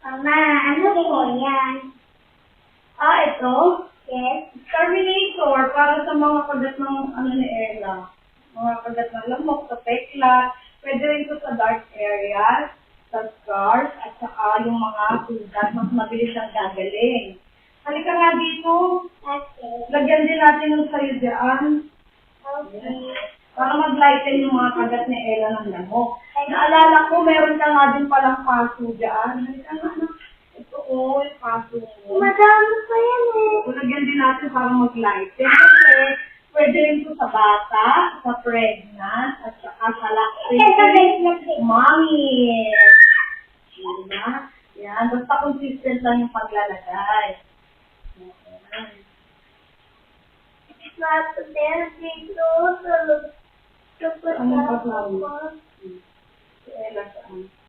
Mama, ano po yan? Ito? Yes. Terminator, para sa mga kagat ng ni Ella. Mga kagat ng lamok, sa peklat. Pwede rin ito sa dark areas, sa scars, at saka yung mga sugat, mas mabilis siyang gagaling. Halika nga dito. Okay. Lagyan din natin ng sayo dyan. Okay. Para mag-lighten yung mga kagat ni Ella ng lamok. Naalala ko, meron ka nga din palang paso dyan. Halika nga na. Ito yung paso mo. Madami pa yan eh. Lagyan din natin para mag-lighten. Kasi pwede rin ito sa bata, sa pregnant, at saka sa lactating mommy. Diba? Yan. Basta consistent lang yung paglalagay. Ayan. Matutel dito sa Anong paglalagay? Si Ella saan?